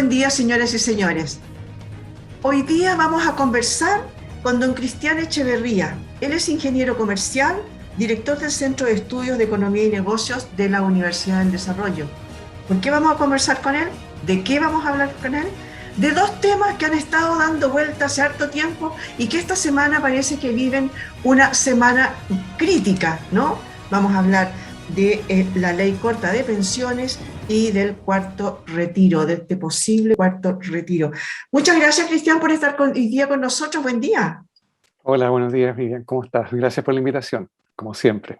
buen día, señoras y señores. Hoy día vamos a conversar con don Cristian Echeverría. Él es ingeniero comercial, director del Centro de Estudios de Economía y Negocios de la Universidad del Desarrollo. ¿Por qué vamos a conversar con él? ¿De qué vamos a hablar con él? De dos temas que han estado dando vuelta hace harto tiempo y que esta semana parece que viven una semana crítica, ¿no? Vamos a hablar de la ley corta de pensiones y del cuarto retiro, de este posible cuarto retiro. Muchas gracias, Cristian, por estar hoy día con nosotros. Buen día. Hola, buenos días, Vivian. ¿Cómo estás? Gracias por la invitación, como siempre.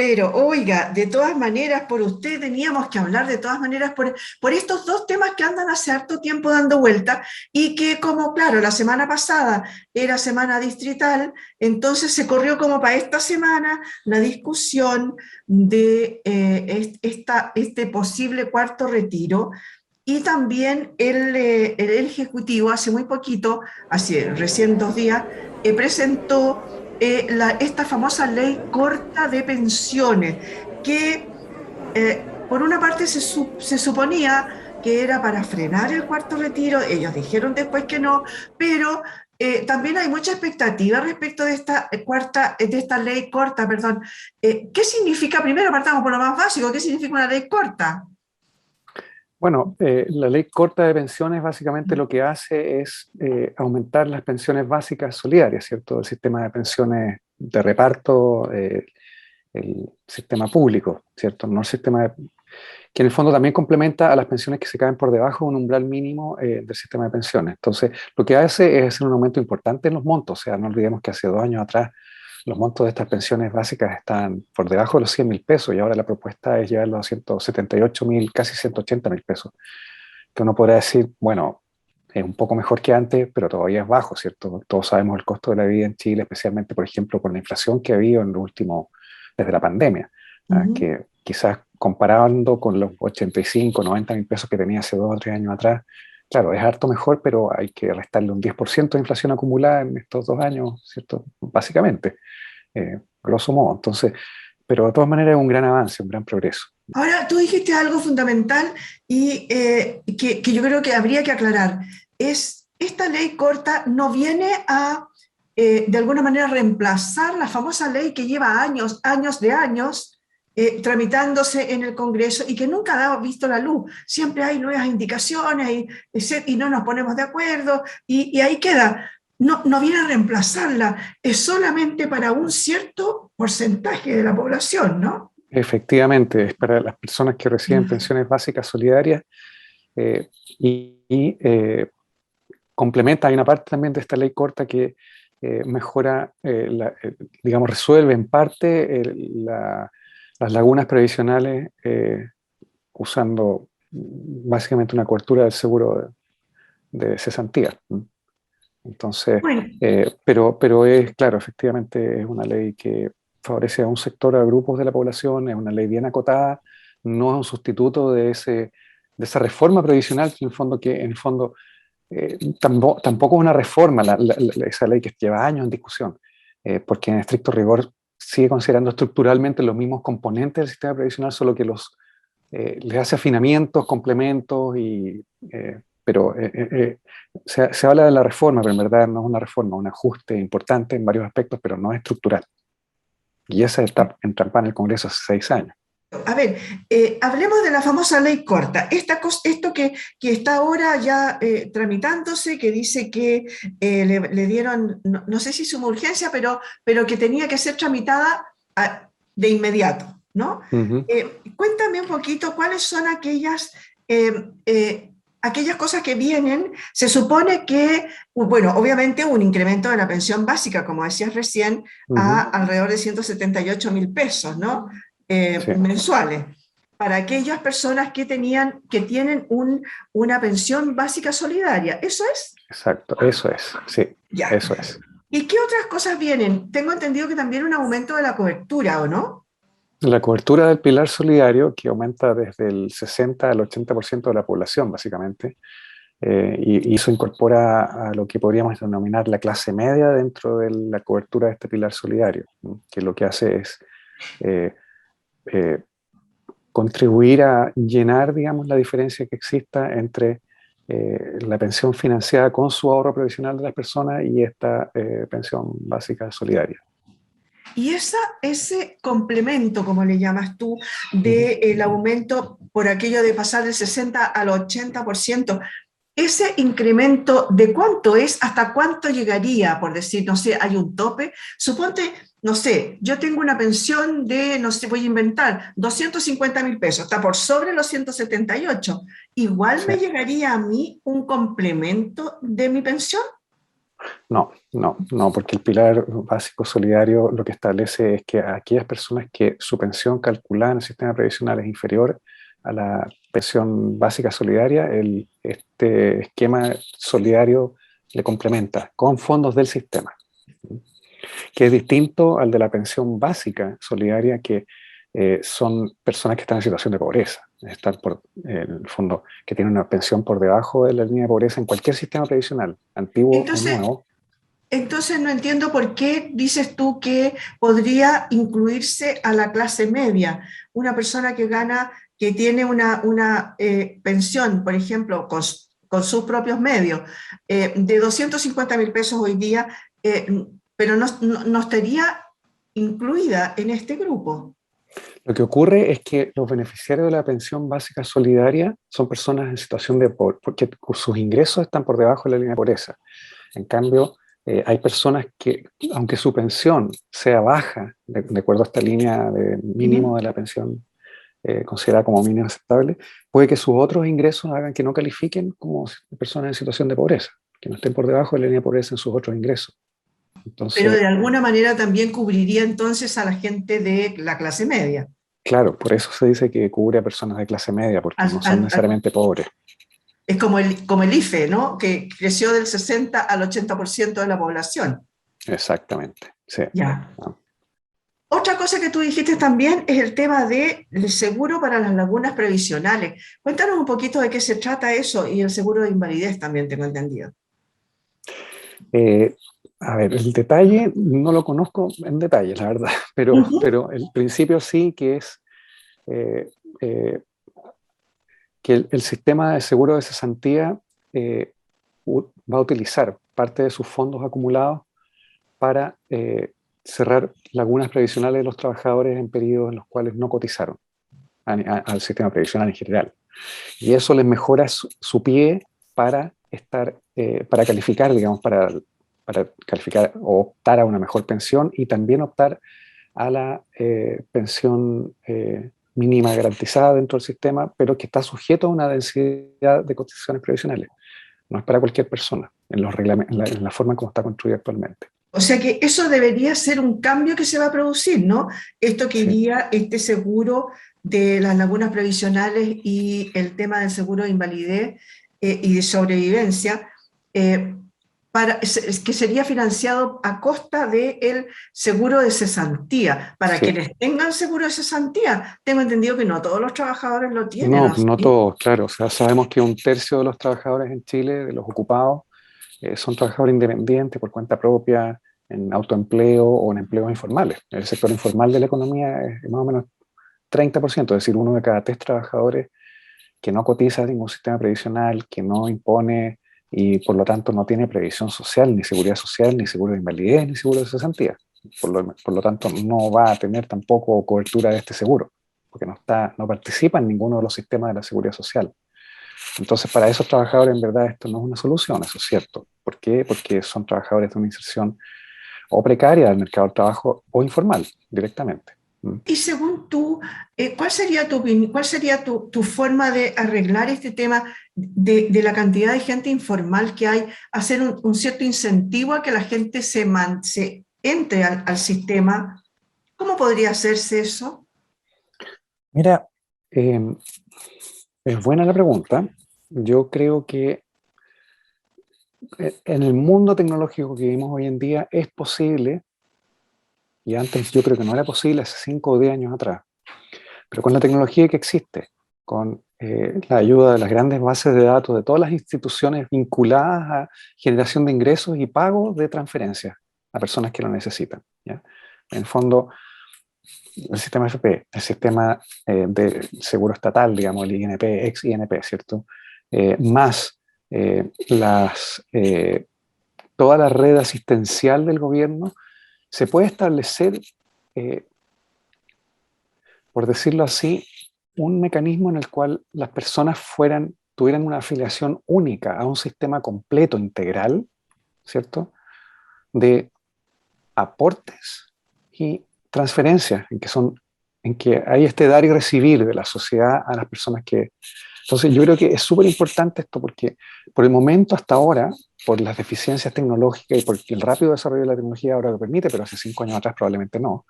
Pero, oiga, de todas maneras, por usted teníamos que hablar de todas maneras por estos dos temas que andan hace harto tiempo dando vuelta y que como, claro, la semana pasada era semana distrital, entonces se corrió como para esta semana la discusión de este posible cuarto retiro. Y también el Ejecutivo hace muy poquito, hace recién 2 días, presentó esta famosa ley corta de pensiones, que por una parte se suponía que era para frenar el cuarto retiro, ellos dijeron después que no, pero también hay mucha expectativa respecto de de esta ley corta, perdón. ¿Qué significa? Primero partamos por lo más básico, ¿qué significa una ley corta? Bueno, la ley corta de pensiones básicamente lo que hace es aumentar las pensiones básicas solidarias, ¿cierto? El sistema de pensiones de reparto, el sistema público, ¿cierto? No el sistema que en el fondo también complementa a las pensiones que se caen por debajo de un umbral mínimo del sistema de pensiones. Entonces, lo que hace es hacer un aumento importante en los montos. O sea, no olvidemos que hace 2 años atrás los montos de estas pensiones básicas están por debajo de los 100.000 pesos y ahora la propuesta es llevarlo a 178.000, casi 180.000 pesos. Que uno podrá decir, bueno, es un poco mejor que antes, pero todavía es bajo, ¿cierto? Todos sabemos el costo de la vida en Chile, especialmente, por ejemplo, con la inflación que ha habido en lo último, desde la pandemia, Ujú. que quizás comparando con los 85, 90.000 pesos que tenía hace 2 o 3 años atrás, claro, es harto mejor, pero hay que restarle un 10% de inflación acumulada en estos 2 años, ¿cierto? Básicamente, grosso modo. Entonces, pero de todas maneras es un gran avance, un gran progreso. Ahora, tú dijiste algo fundamental y que yo creo que habría que aclarar. Esta ley corta no viene a, de alguna manera, reemplazar la famosa ley que lleva años, años de años, tramitándose en el Congreso y que nunca ha visto la luz. Siempre hay nuevas indicaciones y no nos ponemos de acuerdo y ahí queda. No, no viene a reemplazarla, es solamente para un cierto porcentaje de la población, ¿no? Efectivamente, es para las personas que reciben pensiones básicas solidarias eh, y complementa, hay una parte también de esta ley corta que mejora, digamos, resuelve en parte las lagunas previsionales usando básicamente una cobertura del seguro de cesantía. Entonces, Bueno, pero es, claro, efectivamente es una ley que favorece a un sector, a grupos de la población, es una ley bien acotada, no es un sustituto de esa reforma previsional que en el fondo tampoco es una reforma esa ley que lleva años en discusión, porque en estricto rigor sigue considerando estructuralmente los mismos componentes del sistema previsional, solo que les hace afinamientos, complementos, pero se habla de la reforma, pero en verdad no es una reforma, es un ajuste importante en varios aspectos, pero no es estructural. Y esa está entrampada en el Congreso hace 6 años. a ver, hablemos de la famosa ley corta. Esto que está ahora ya tramitándose, que dice que le dieron, no, no sé si suma urgencia, pero que tenía que ser tramitada de inmediato, ¿no? Ujú. Cuéntame un poquito cuáles son eh, aquellas cosas que vienen. Se supone que, bueno, obviamente un incremento de la pensión básica, como decías recién, a Ujú. alrededor de 178.000 pesos, ¿no? Sí, Mensuales, para aquellas personas que tienen una pensión básica solidaria. ¿Eso es? exacto, eso es, sí, Ya. eso es. ¿Y qué otras cosas vienen? Tengo entendido que también un aumento de la cobertura, ¿o no? La cobertura del pilar solidario, que aumenta desde el 60 al 80% de la población, básicamente, y eso incorpora a lo que podríamos denominar la clase media dentro de la cobertura de este pilar solidario, ¿no? Que lo que hace es eh, eh, contribuir a llenar, digamos, la diferencia que exista entre la pensión financiada con su ahorro previsional de las personas y esta pensión básica solidaria. Y ese complemento, como le llamas tú, del aumento por aquello de pasar del 60 al 80%, ese incremento, ¿de cuánto es? ¿Hasta cuánto llegaría? Por decir, no sé, hay un tope. Suponte, no sé, yo tengo una pensión de, no sé, voy a inventar, 250.000 pesos, está por sobre los 178. ¿Igual Sí. me llegaría a mí un complemento de mi pensión? No, porque el pilar básico solidario lo que establece es que a aquellas personas que su pensión calculada en el sistema previsional es inferior a la pensión básica solidaria, este esquema solidario le complementa con fondos del sistema, que es distinto al de la pensión básica solidaria, que son personas que están en situación de pobreza, están en el fondo que tienen una pensión por debajo de la línea de pobreza en cualquier sistema previsional, antiguo o Entonces, nuevo. Entonces no entiendo por qué dices tú que podría incluirse a la clase media, una persona que gana, que tiene una pensión, por ejemplo, con sus propios medios, de 250.000 pesos hoy día, pero no estaría incluida en este grupo. Lo que ocurre es que los beneficiarios de la pensión básica solidaria son personas en situación de pobreza, porque sus ingresos están por debajo de la línea de pobreza. En cambio, hay personas que, aunque su pensión sea baja, de acuerdo a esta línea de mínimo de la pensión considerada como mínimo aceptable, puede que sus otros ingresos hagan que no califiquen como personas en situación de pobreza, que no estén por debajo de la línea de pobreza en sus otros ingresos. Pero Entonces, de alguna manera también cubriría entonces a la gente de la clase media. claro, por eso se dice que cubre a personas de clase media, porque Al- no son al- al- necesariamente pobres. Es como el IFE, ¿no? Que creció del 60 al 80% de la población. Exactamente, sí. Ya. Otra cosa que tú dijiste también es el tema del seguro para las lagunas previsionales. Cuéntanos un poquito de qué se trata eso y el seguro de invalidez también tengo entendido. Eh, a ver, el detalle no lo conozco en detalle, la verdad, Ujú. pero el principio sí que es eh, eh, que el sistema de seguro de cesantía va a utilizar parte de sus fondos acumulados para cerrar lagunas previsionales de los trabajadores en periodos en los cuales no cotizaron al sistema previsional en general. Y eso les mejora su pie para para calificar, digamos, para calificar o optar a una mejor pensión y también optar a la pensión mínima garantizada dentro del sistema, pero que está sujeto a una densidad de cotizaciones previsionales. No es para cualquier persona, en la forma como está construida actualmente. O sea que eso debería ser un cambio que se va a producir, ¿no? Esto que Sí. iría, este seguro de las lagunas previsionales y el tema del seguro de invalidez y de sobrevivencia, eh, que sería financiado a costa del seguro de cesantía. Para Sí. quienes tengan seguro de cesantía, tengo entendido que no todos los trabajadores lo tienen, No, ¿no? no ¿Sí? todos, claro. O sea, sabemos que un tercio de los trabajadores en Chile, de los ocupados, son trabajadores independientes por cuenta propia, en autoempleo o en empleos informales. El sector informal de la economía es más o menos 30%, es decir, uno de cada tres trabajadores que no cotiza a ningún sistema previsional, que no impone y por lo tanto no tiene previsión social, ni seguridad social, ni seguro de invalidez, ni seguro de cesantía. Por lo tanto, no va a tener tampoco cobertura de este seguro, porque no participa en ninguno de los sistemas de la seguridad social. Entonces, para esos trabajadores, en verdad, esto no es una solución, eso es cierto. ¿Por qué? Porque son trabajadores de una inserción o precaria del mercado del trabajo o informal, directamente. Y según tú, ¿cuál sería tu opinión, cuál sería tu forma de arreglar este tema de la cantidad de gente informal que hay, hacer un cierto incentivo a que la gente se entre al sistema? ¿Cómo podría hacerse eso? Mira, eh, es buena la pregunta. Yo creo que en el mundo tecnológico que vivimos hoy en día es posible, y antes yo creo que no era posible hace 5 o 10 años atrás, pero con la tecnología que existe, con la ayuda de las grandes bases de datos de todas las instituciones vinculadas a generación de ingresos y pago de transferencias a personas que lo necesitan, ¿ya? En el fondo, el sistema FP, el sistema de seguro estatal, digamos, el INP, ex INP, ¿cierto? Más toda la red asistencial del gobierno, se puede establecer, por decirlo así, un mecanismo en el cual las personas tuvieran una afiliación única a un sistema completo, integral, ¿cierto? De aportes y transferencias, en que hay este dar y recibir de la sociedad a las personas que... Entonces yo creo que es súper importante esto porque por el momento hasta ahora, por las deficiencias tecnológicas y por el rápido desarrollo de la tecnología ahora lo permite, pero hace 5 años atrás probablemente no,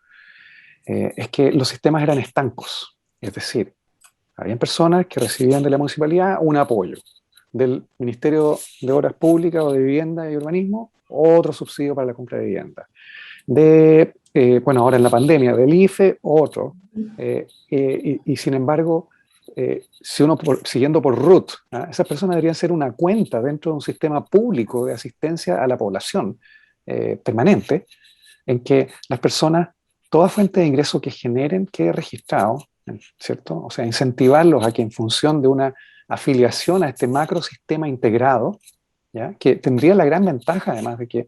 es que los sistemas eran estancos. Es decir, habían personas que recibían de la municipalidad un apoyo, del Ministerio de Obras Públicas o de Vivienda y Urbanismo, otro subsidio para la compra de vivienda. Bueno, ahora en la pandemia, del IFE, otro. Y sin embargo, si uno siguiendo por RUT, ¿ah? Esas personas deberían ser una cuenta dentro de un sistema público de asistencia a la población permanente, en que las personas, toda fuente de ingreso que generen, quede registrado, ¿cierto? O sea, incentivarlos a que en función de una afiliación a este macro sistema integrado, ¿ya? Que tendría la gran ventaja, además, de que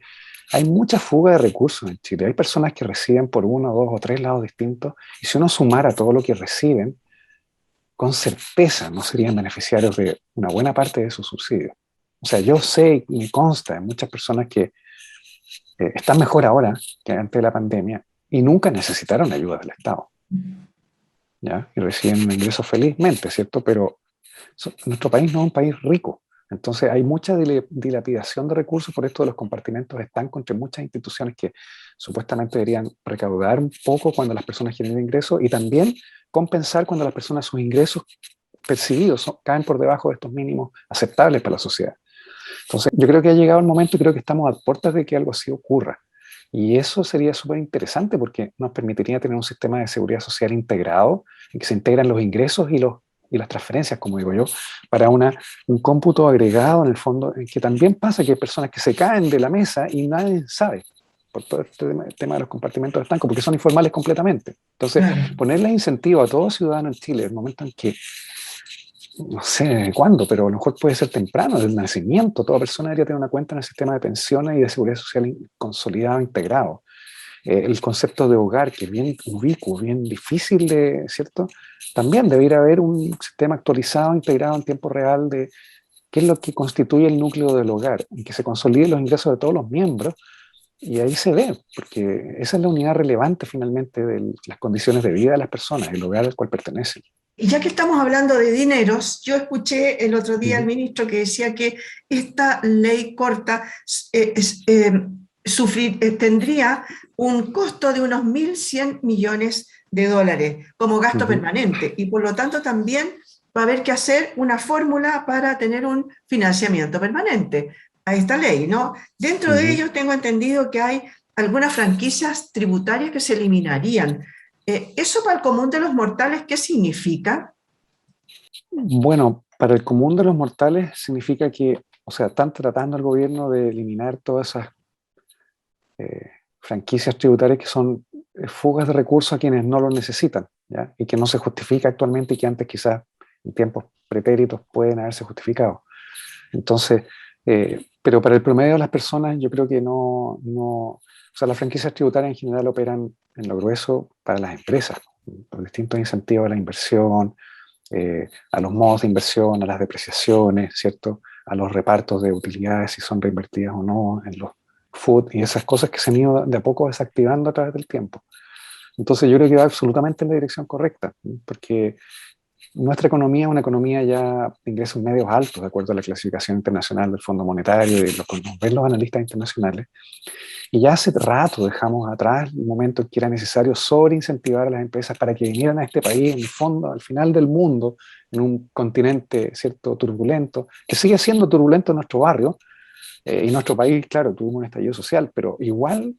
hay mucha fuga de recursos en Chile. Hay personas que reciben por uno, dos o tres lados distintos, y si uno sumara todo lo que reciben, con certeza no serían beneficiarios de una buena parte de esos subsidios. O sea, yo sé y me consta de muchas personas que están mejor ahora que antes de la pandemia y nunca necesitaron ayuda del Estado, ¿ya? Y reciben ingresos felizmente, ¿cierto? Pero nuestro país no es un país rico. Entonces hay mucha dilapidación de recursos por esto de los compartimentos estancos entre muchas instituciones que supuestamente deberían recaudar un poco cuando las personas generan ingresos y también compensar cuando las personas sus ingresos percibidos caen por debajo de estos mínimos aceptables para la sociedad. Entonces yo creo que ha llegado el momento y creo que estamos a puertas de que algo así ocurra. Y eso sería súper interesante porque nos permitiría tener un sistema de seguridad social integrado en que se integran los ingresos y las transferencias, como digo yo, para un cómputo agregado en el fondo, en que también pasa que hay personas que se caen de la mesa y nadie sabe por todo este tema de los compartimentos estancos, porque son informales completamente. Entonces, Claro. ponerle incentivo a todo ciudadano en Chile, en el momento en que, no sé cuándo, pero a lo mejor puede ser temprano, desde el nacimiento, toda persona debería tener una cuenta en el sistema de pensiones y de seguridad social consolidado, integrado. El concepto de hogar, que es bien ubicuo, bien difícil de, ¿cierto? También debería haber un sistema actualizado, integrado en tiempo real de qué es lo que constituye el núcleo del hogar, en que se consoliden los ingresos de todos los miembros, y ahí se ve, porque esa es la unidad relevante finalmente de las condiciones de vida de las personas, el hogar al cual pertenecen. Y ya que estamos hablando de dineros, yo escuché el otro día al Ujú. ministro que decía que esta ley corta tendría un costo de unos 1.100 millones de dólares como gasto Ujú. permanente y por lo tanto también va a haber que hacer una fórmula para tener un financiamiento permanente a esta ley, ¿no? Dentro de Ujú. ellos tengo entendido que hay algunas franquicias tributarias que se eliminarían. ¿Eso para el común de los mortales qué significa? Bueno, para el común de los mortales significa que, o sea, están tratando el gobierno de eliminar todas esas franquicias tributarias que son fugas de recursos a quienes no los necesitan, ¿ya? Y que no se justifica actualmente y que antes quizás en tiempos pretéritos pueden haberse justificado. Entonces, pero para el promedio de las personas yo creo que o sea, las franquicias tributarias en general operan en lo grueso para las empresas, por distintos incentivos a la inversión, a los modos de inversión, a las depreciaciones, ¿cierto? A los repartos de utilidades, si son reinvertidas o no, en los food y esas cosas que se han ido de a poco desactivando a través del tiempo. Entonces yo creo que va absolutamente en la dirección correcta, porque nuestra economía es una economía ya de ingresos medios altos, de acuerdo a la clasificación internacional del Fondo Monetario y de lo que nos ven los analistas internacionales. Y ya hace rato dejamos atrás el momento en que era necesario sobreincentivar a las empresas para que vinieran a este país, en el fondo, al final del mundo, en un continente, ¿cierto?, turbulento, que sigue siendo turbulento en nuestro barrio, y nuestro país, claro, tuvimos un estallido social, pero igual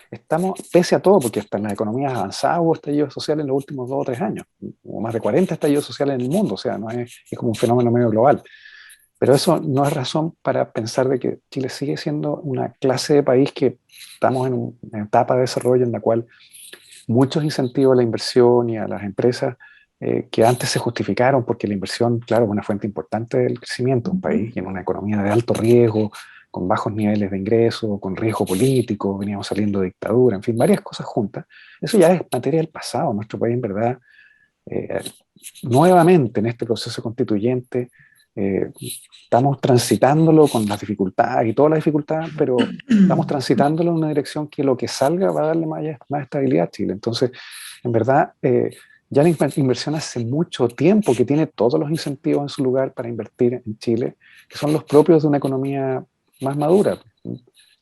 estamos, pese a todo, porque hasta en las economías avanzadas hubo estallidos sociales en los últimos 2 o 3 años, hubo más de 40 estallidos sociales en el mundo, o sea, no es como un fenómeno medio global. Pero eso no es razón para pensar de que Chile sigue siendo una clase de país que estamos en una etapa de desarrollo en la cual muchos incentivos a la inversión y a las empresas que antes se justificaron porque la inversión, claro, es una fuente importante del crecimiento de un país y en una economía de alto riesgo, con bajos niveles de ingreso, con riesgo político, veníamos saliendo de dictadura, en fin, varias cosas juntas. Eso ya es materia del pasado. Nuestro país, en verdad, eh, nuevamente en este proceso constituyente, estamos transitándolo con las dificultades y todas las dificultades, pero estamos transitándolo en una dirección que lo que salga va a darle más estabilidad a Chile. Entonces, en verdad, ya la inversión hace mucho tiempo que tiene todos los incentivos en su lugar para invertir en Chile, que son los propios de una economía más madura,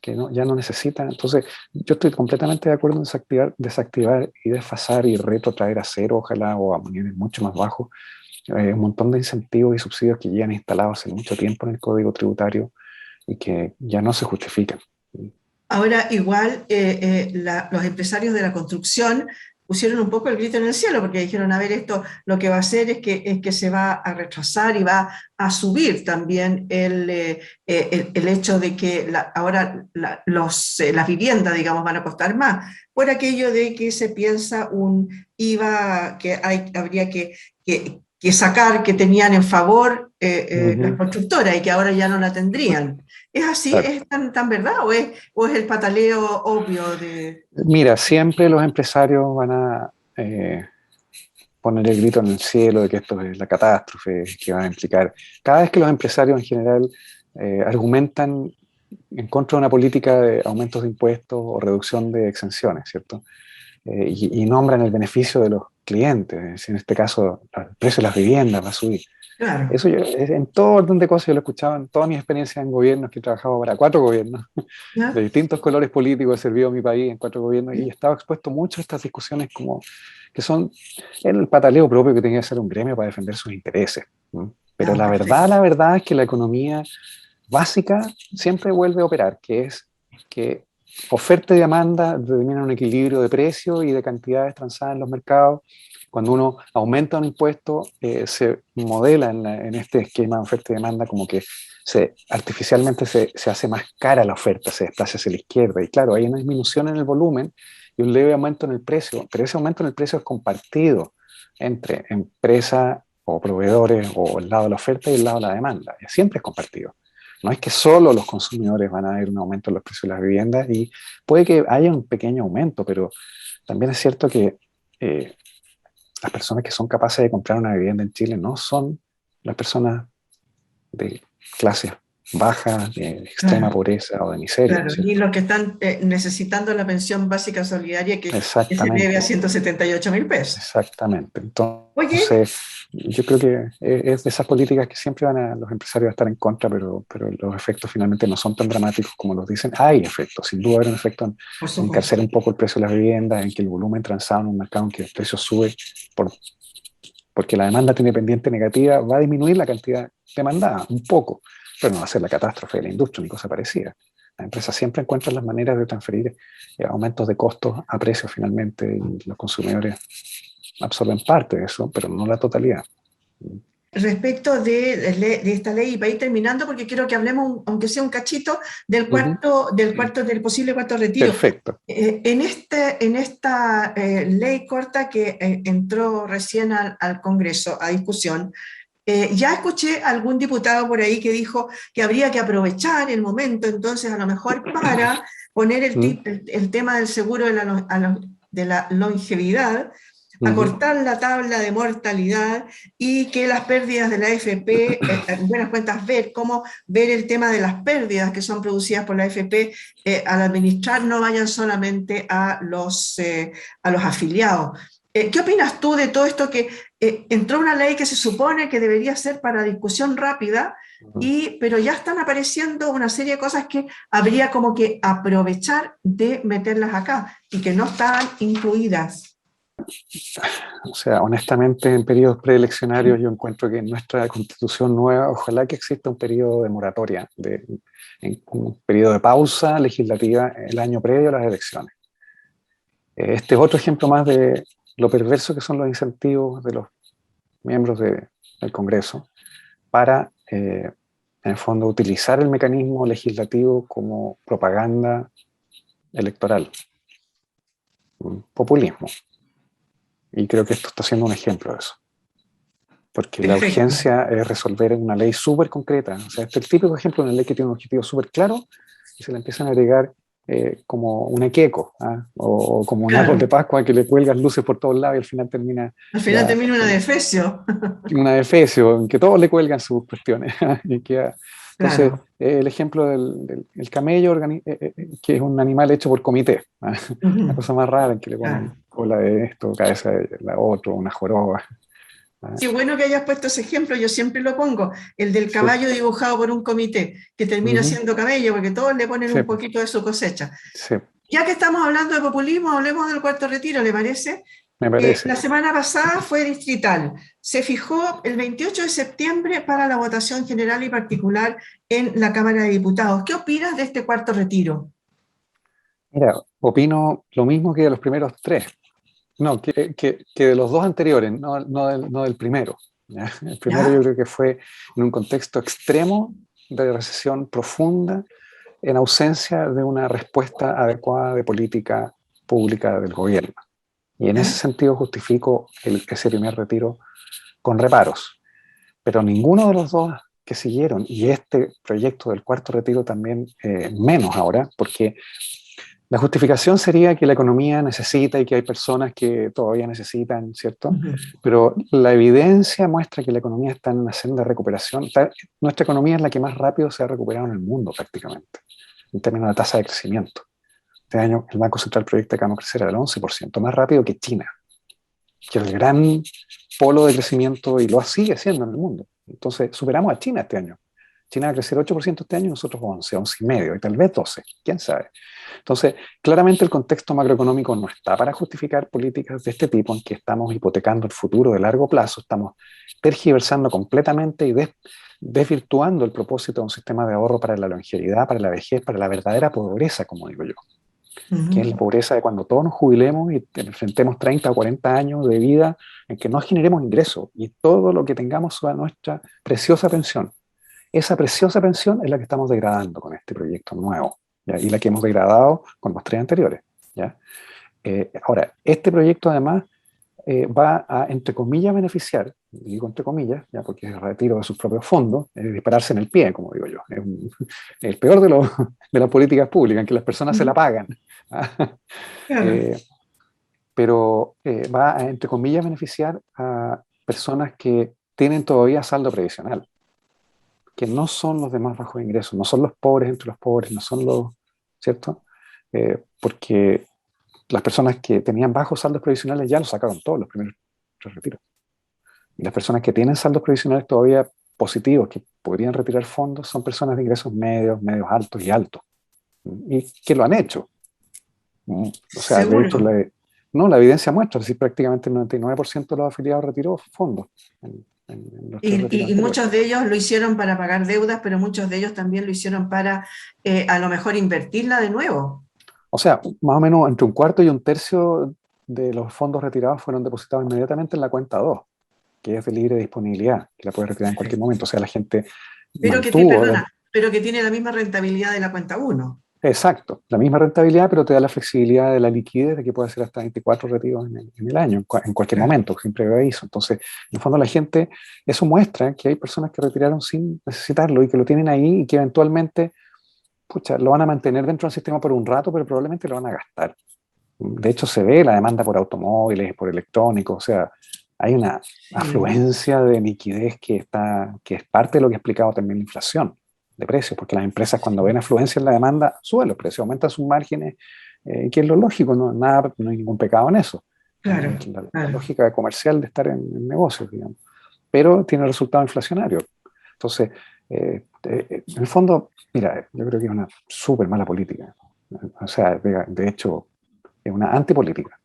que ya no necesita. Entonces, yo estoy completamente de acuerdo en desactivar y desfasar y retrotraer a cero, ojalá, o a niveles mucho más bajos, un montón de incentivos y subsidios que llevan instalados hace mucho tiempo en el Código Tributario y que ya no se justifican. Ahora, igual, los empresarios de la construcción pusieron un poco el grito en el cielo porque dijeron, a ver, esto lo que va a hacer es que se va a retrasar y va a subir también el hecho de que ahora las viviendas, digamos, van a costar más, por aquello de que se piensa un IVA que habría que sacar, que tenían en favor las constructoras y que ahora ya no la tendrían. ¿Es así? Claro. ¿Es tan verdad o es el pataleo obvio de...? Mira, siempre los empresarios van a poner el grito en el cielo de que esto es la catástrofe que va a implicar. Cada vez que los empresarios en general argumentan en contra de una política de aumentos de impuestos o reducción de exenciones, ¿cierto? Y nombran el beneficio de los clientes, en este caso el precio de las viviendas va a subir. Claro. Eso en todo orden de cosas yo lo escuchaba en toda mi experiencia en gobiernos, que he trabajado para 4 gobiernos, ¿No? de distintos colores políticos, he servido a mi país en 4 gobiernos y he estado expuesto mucho a estas discusiones como que son el pataleo propio que tiene que hacer un gremio para defender sus intereses. ¿No? Pero Ah, perfecto. la verdad es que la economía básica siempre vuelve a operar, que es que oferta y demanda determinan un equilibrio de precio y de cantidades transadas en los mercados. Cuando uno aumenta un impuesto, se modela en este esquema de oferta y demanda como que artificialmente se hace más cara la oferta, se desplaza hacia la izquierda. Y claro, hay una disminución en el volumen y un leve aumento en el precio, pero ese aumento en el precio es compartido entre empresas o proveedores o el lado de la oferta y el lado de la demanda. Siempre es compartido. No es que solo los consumidores van a ver un aumento en los precios de las viviendas y puede que haya un pequeño aumento, pero también es cierto que las personas que son capaces de comprar una vivienda en Chile no son las personas de clases bajas, de extrema Claro, pobreza o de miseria, ¿no es claro. Y cierto? los que están necesitando la pensión básica solidaria que se debe a Exactamente, 178.000 pesos. exactamente. Oye, Entonces, yo creo que es de esas políticas que siempre los empresarios a estar en contra, pero los efectos finalmente no son tan dramáticos como los dicen. Hay efectos, sin duda hay un efecto por en supuesto. encarecer un poco el precio de las viviendas, en que el volumen transado en un mercado en que el precio sube por, porque la demanda tiene pendiente negativa, va a disminuir la cantidad demandada un poco, pero no va a ser la catástrofe de la industria ni cosa parecida. Las empresas siempre encuentran las maneras de transferir aumentos de costos a precios finalmente y los consumidores absorben parte de eso, pero no la totalidad. Respecto de esta ley, y para ir terminando, porque quiero que hablemos, aunque sea un cachito, Ujú. del posible cuarto retiro. Perfecto. En esta ley corta que entró recién al Congreso a discusión, ya escuché a algún diputado por ahí que dijo que habría que aprovechar el momento, entonces, a lo mejor para poner Mm, el tema del seguro de la longevidad, ujú. acortar la tabla de mortalidad y que las pérdidas de la AFP, en buenas cuentas, ver el tema de las pérdidas que son producidas por la AFP al administrar no vayan solamente a los afiliados. ¿Qué opinas tú de todo esto que entró una ley que se supone que debería ser para discusión rápida, pero ya están apareciendo una serie de cosas que habría como que aprovechar de meterlas acá y que no estaban incluidas? O sea, honestamente, en periodos preeleccionarios yo encuentro que en nuestra constitución nueva, ojalá que exista un periodo de moratoria, un periodo de pausa legislativa el año previo a las elecciones. Este es otro ejemplo más de lo perverso que son los incentivos de los miembros del Congreso para, en el fondo, utilizar el mecanismo legislativo como propaganda electoral, un populismo. Y creo que esto está siendo un ejemplo de eso. porque la Perfecto. urgencia es resolver en una ley súper concreta. O sea, este es el típico ejemplo de una ley que tiene un objetivo súper claro y se le empiezan a agregar como un equeco, ¿ah? O como un árbol de Claro. Pascua que le cuelgan luces por todos lados y al final termina Al final ya termina una de Efesio. una Efesio, en que todos le cuelgan sus cuestiones. Y queda, entonces, Claro. el ejemplo el camello, que es un animal hecho por comité, ¿ah? La Ujú. cosa más rara en que le ponen Claro. cola de esto, cabeza de la otra, una joroba. ¿Ah? Qué bueno que hayas puesto ese ejemplo, yo siempre lo pongo, el del Sí. caballo dibujado por un comité, que termina Ujú. siendo camello, porque todos le ponen Sí, un poquito de su cosecha. sí, Ya que estamos hablando de populismo, hablemos del cuarto retiro, ¿le parece? me parece. La semana pasada fue distrital. Se fijó el 28 de septiembre para la votación general y particular en la Cámara de Diputados. ¿Qué opinas de este cuarto retiro? Mira, opino lo mismo que de los primeros tres. No, que de los dos anteriores, no del primero. ¿Ya? El primero yo ¿Ya? creo que fue en un contexto extremo de recesión profunda, en ausencia de una respuesta adecuada de política pública del gobierno. Y en ese ¿Ya? sentido justifico ese primer retiro con reparos. Pero ninguno de los dos que siguieron, y este proyecto del cuarto retiro también menos ahora, porque la justificación sería que la economía necesita y que hay personas que todavía necesitan, ¿cierto? Ujú. Pero la evidencia muestra que la economía está en una senda de recuperación. Nuestra economía es la que más rápido se ha recuperado en el mundo prácticamente, en términos de tasa de crecimiento. Este año el Banco Central proyecta que vamos a crecer al 11%, más rápido que China, que es el gran polo de crecimiento y lo sigue siendo en el mundo. Entonces superamos a China este año. China va a crecer 8% este año y nosotros 11, 11,5 y tal vez 12, quién sabe. Entonces, claramente el contexto macroeconómico no está para justificar políticas de este tipo en que estamos hipotecando el futuro de largo plazo, estamos tergiversando completamente y desvirtuando el propósito de un sistema de ahorro para la longevidad, para la vejez, para la verdadera pobreza, como digo yo, que es la Ujú. pobreza de cuando todos nos jubilemos y enfrentemos 30 o 40 años de vida en que no generemos ingresos y todo lo que tengamos sea nuestra preciosa pensión. Esa preciosa pensión es la que estamos degradando con este proyecto nuevo, ¿ya? Y la que hemos degradado con los tres anteriores. ¿Ya? Ahora, este proyecto además va a, entre comillas, beneficiar, digo entre comillas, ya porque es el retiro de sus propios fondos, es dispararse en el pie, como digo yo. El peor de las políticas públicas, en que las personas se la Ujú. pagan. Claro. Eh, pero va a, entre comillas, beneficiar a personas que tienen todavía saldo previsional, que no son los de más bajos ingresos, no son los pobres entre los pobres, no son los, ¿cierto? Porque las personas que tenían bajos saldos previsionales ya los sacaron todos los primeros tres retiros. Y las personas que tienen saldos previsionales todavía positivos, que podrían retirar fondos, son personas de ingresos medios, medios altos y altos. Y que lo han hecho. O sea, de hecho, Seguro. no, la evidencia muestra, es decir, prácticamente el 99% de los afiliados retiró fondos en los tres retiros Y anteriores. muchos de ellos lo hicieron para pagar deudas, pero muchos de ellos también lo hicieron para a lo mejor invertirla de nuevo. O sea, más o menos entre un cuarto y un tercio de los fondos retirados fueron depositados inmediatamente en la cuenta 2, que es de libre disponibilidad, que la puedes retirar en cualquier Perfecto. momento. O sea, la gente Pero mantuvo, perdona, pero que tiene la misma rentabilidad de la cuenta uno. exacto, la misma rentabilidad, pero te da la flexibilidad de la liquidez de que puede hacer hasta 24 retiros en el año, en cualquier Claro. momento, sin previo aviso. Entonces, en el fondo la gente, eso muestra que hay personas que retiraron sin necesitarlo y que lo tienen ahí y que eventualmente, pucha, lo van a mantener dentro del sistema por un rato, pero probablemente lo van a gastar. De hecho, se ve la demanda por automóviles, por electrónicos, o sea, hay una Sí. afluencia de liquidez que es parte de lo que ha explicado también la inflación de precios, porque las empresas cuando ven afluencia en la demanda suben los precios, aumentan sus márgenes, que es lo lógico, no hay ningún pecado en eso. Claro, Es la claro. lógica comercial de estar en negocios, digamos, pero tiene resultado inflacionario. Entonces, en el fondo, mira, yo creo que es una súper mala política. O sea, de hecho, es una antipolítica,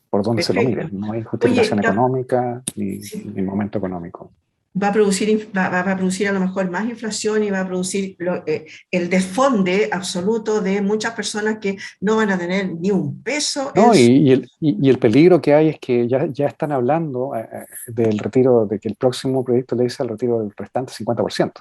por donde se lo mire. Perfecto. No hay Oye, justificación económica sí, ni momento económico. va a producir, va a producir a lo mejor más inflación y va a producir el desfonde absoluto de muchas personas que no van a tener ni un peso en No, su... y el peligro que hay es que ya están hablando del retiro, de que el próximo proyecto le dice al retiro del restante 50%.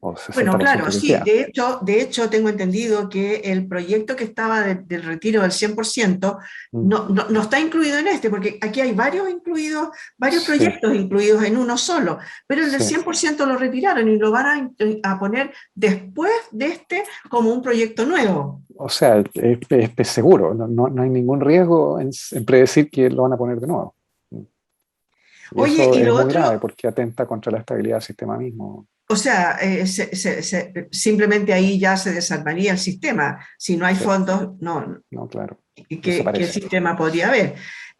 o Bueno, 60% claro, que sí. queda. De hecho, tengo entendido que el proyecto que estaba del retiro del 100% Mm. no está incluido en este, porque aquí hay varios incluidos, varios Sí, proyectos incluidos en uno solo, pero el del sí. 100% lo retiraron y lo van a poner después de este como un proyecto nuevo. O sea, es seguro, no hay ningún riesgo en predecir que lo van a poner de nuevo. Y Oye, eso y es lo muy grave otro, porque atenta contra la estabilidad del sistema mismo. o sea, simplemente ahí ya se desarmaría el sistema. Si no hay Sí, fondos, no, no, claro, ¿qué desaparece. sistema podría haber?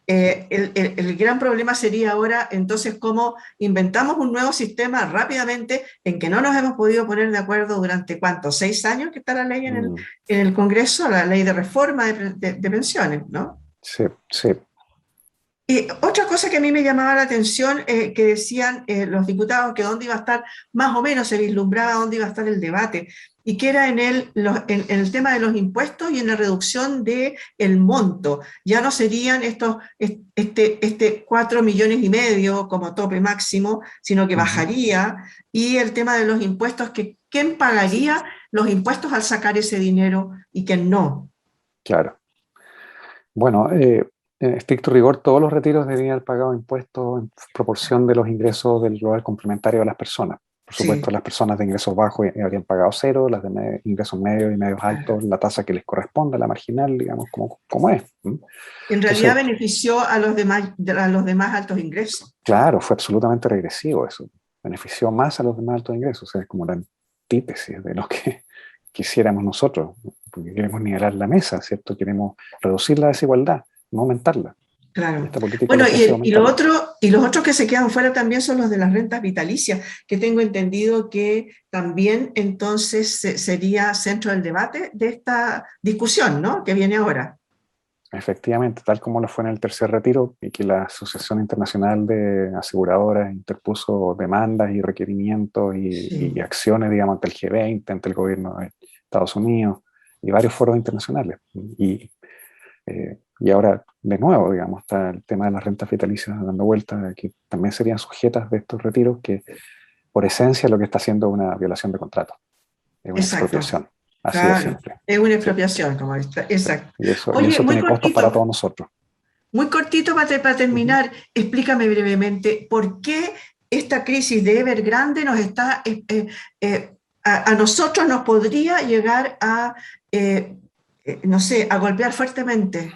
El gran problema sería ahora, entonces, cómo inventamos un nuevo sistema rápidamente en que no nos hemos podido poner de acuerdo durante, ¿cuántos? 6 años que está la ley Mm. en el Congreso, la ley de reforma de pensiones, ¿no? Sí, sí. Y otra cosa que a mí me llamaba la atención, que decían los diputados que dónde iba a estar, más o menos se vislumbraba dónde iba a estar el debate, y que era en el tema de los impuestos y en la reducción del monto. Ya no serían este 4,5 millones como tope máximo, sino que Ujú. bajaría, y el tema de los impuestos, que quién pagaría los impuestos al sacar ese dinero y quién no. Claro. Bueno, en estricto rigor, todos los retiros deberían haber pagado impuestos en proporción de los ingresos del global complementario de las personas. Por supuesto, Sí. las personas de ingresos bajos habrían pagado cero, las de ingresos medios y medios altos, la tasa que les corresponde, la marginal, digamos, como es. ¿M? En realidad Entonces, benefició a los demás altos ingresos. claro, fue absolutamente regresivo eso. Benefició más a los de más altos ingresos, o sea, es como la antítesis de lo que quisiéramos nosotros, porque queremos nivelar la mesa, ¿cierto? Queremos reducir la desigualdad, no aumentarla. Y Claro. esta política Bueno, lo que hace es aumentarla. y los otros que se quedan fuera también son los de las rentas vitalicias, que tengo entendido que también entonces sería centro del debate de esta discusión, ¿no? Que viene ahora. Efectivamente, tal como lo fue en el tercer retiro, y que la Asociación Internacional de Aseguradoras interpuso demandas y requerimientos y Sí. acciones, digamos, ante el G20, ante el gobierno de Estados Unidos y varios foros internacionales. Y ahora, de nuevo, digamos, está el tema de las rentas vitalicias dando vueltas, que también serían sujetas de estos retiros, que por esencia lo que está haciendo es una violación de contrato, es una Exacto. expropiación, así de Claro. simple. Es una Sí, expropiación, como esta. sí. Exacto. Y Oye, eso tiene costos para todos nosotros. muy cortito para Ujú. terminar, explícame brevemente por qué esta crisis de Evergrande nos está, a nosotros nos podría llegar eh, no sé, a golpear fuertemente.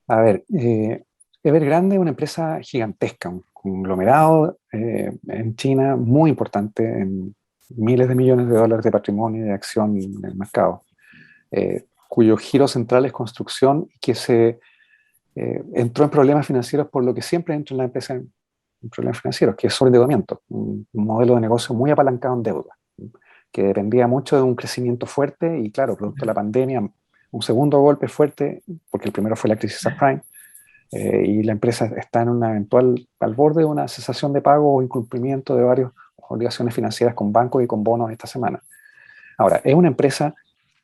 A ver, Evergrande es una empresa gigantesca, un conglomerado en China muy importante, en miles de millones de dólares de patrimonio y de acción en el mercado, cuyo giro central es construcción y que se entró en problemas financieros por lo que siempre entra en la empresa en problemas financieros, que es sobreendeudamiento, un modelo de negocio muy apalancado en deuda, que dependía mucho de un crecimiento fuerte y claro, producto de la pandemia, un segundo golpe fuerte, porque el primero fue la crisis subprime, y la empresa está en una eventual, al borde de una cesación de pago o incumplimiento de varias obligaciones financieras con bancos y con bonos esta semana. Ahora, es una empresa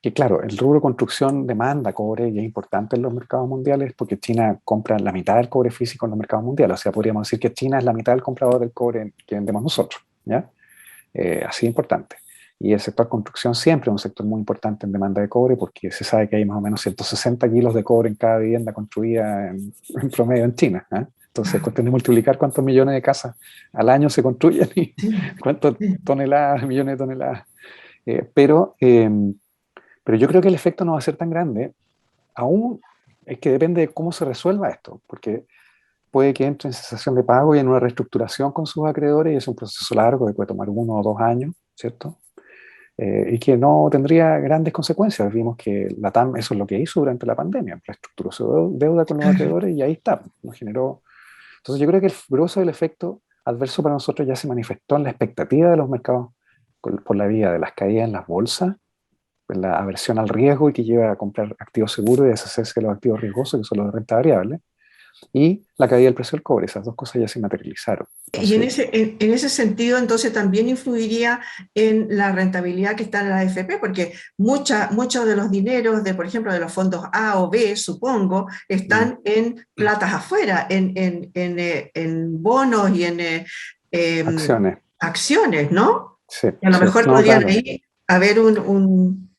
que, claro, el rubro construcción demanda cobre y es importante en los mercados mundiales porque China compra la mitad del cobre físico en los mercados mundiales. O sea, podríamos decir que China es la mitad del comprador del cobre que vendemos nosotros, ¿ya? Así de importante. Y el sector construcción siempre es un sector muy importante en demanda de cobre porque se sabe que hay más o menos 160 kilos de cobre en cada vivienda construida en promedio en China. ¿Eh? Entonces, es cuestión de multiplicar cuántos millones de casas al año se construyen y Sí, cuántas sí. toneladas, millones de toneladas. Pero yo creo que el efecto no va a ser tan grande. Aún es que depende de cómo se resuelva esto, porque puede que entre en cesación de pago y en una reestructuración con sus acreedores y es un proceso largo que puede tomar 1 o 2 años, ¿cierto? Y que no tendría grandes consecuencias. Vimos que la TAM eso es lo que hizo durante la pandemia, reestructuró su deuda con los Claro. acreedores y ahí está, nos generó. Entonces yo creo que el grueso del efecto adverso para nosotros ya se manifestó en la expectativa de los mercados por la vía de las caídas en las bolsas, la aversión al riesgo y que lleva a comprar activos seguros y deshacerse de los activos riesgosos, que son los de renta variable, y la caída del precio del cobre. Esas dos cosas ya se materializaron. Y en Entonces, ese sentido, entonces también influiría en la rentabilidad que está en la AFP, porque muchos de los dineros de, por ejemplo, de los fondos A o B, supongo, mm, están en platas afuera, en bonos y en em, acciones. acciones, ¿no? Sí, Y a lo sí. mejor No, podrían claro. ahí haber un...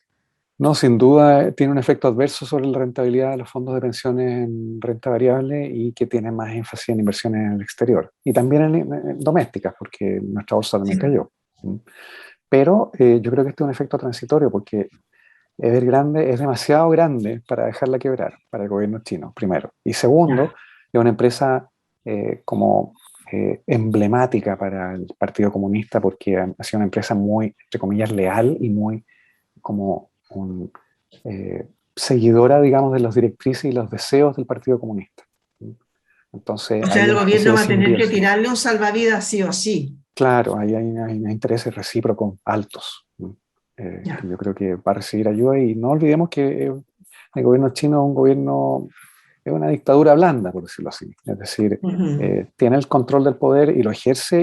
No, sin duda tiene un efecto adverso sobre la rentabilidad de los fondos de pensiones en renta variable y que tiene más énfasis en inversiones en el exterior y también en domésticas, porque nuestra bolsa también Sí, cayó. ¿Mm? Pero yo creo que este es un efecto transitorio porque Evergrande es demasiado grande para dejarla quebrar para el gobierno chino, primero. Y segundo, ya. es una empresa como emblemática para el Partido Comunista porque ha sido una empresa muy, entre comillas, leal y muy como un, seguidora, digamos, de las directrices y los deseos del Partido Comunista. Entonces O sea, hay el una especie gobierno de va a tener que simbiosis. tirarle un salvavidas sí o sí. Claro, ahí hay intereses recíprocos altos, que Ya. yo creo que va a recibir ayuda y no olvidemos que el gobierno chino es un gobierno, es una dictadura blanda, por decirlo así. Es decir, Ujú. tiene el control del poder y lo ejerce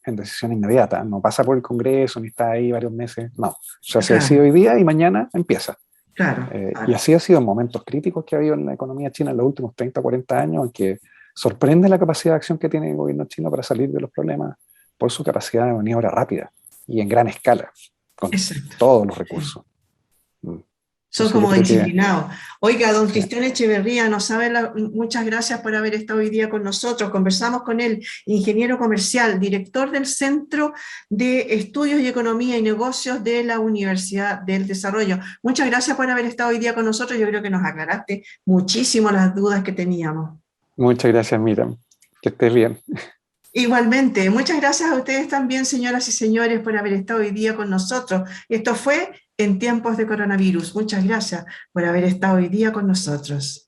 en decisión inmediata. No pasa por el Congreso ni está ahí varios meses. No. O sea, se decide Claro, hoy día y mañana empieza. claro, Y claro. así ha sido en momentos críticos que ha habido en la economía china en los últimos 30 o 40 años, en que sorprende la capacidad de acción que tiene el gobierno chino para salir de los problemas por su capacidad de maniobra rápida y en gran escala, con Exacto. todos los Sí. recursos. Son Entonces yo como creo que disciplinados. Oiga, don sí, Cristian Echeverría, no sabe muchas gracias por haber estado hoy día con nosotros. Conversamos con él, ingeniero comercial, director del Centro de Estudios y Economía y Negocios de la Universidad del Desarrollo. Muchas gracias por haber estado hoy día con nosotros. Yo creo que nos aclaraste muchísimo las dudas que teníamos. muchas gracias, Miriam. Que estés bien. Igualmente, muchas gracias a ustedes también, señoras y señores, por haber estado hoy día con nosotros. Esto fue En tiempos de coronavirus. Muchas gracias por haber estado hoy día con nosotros.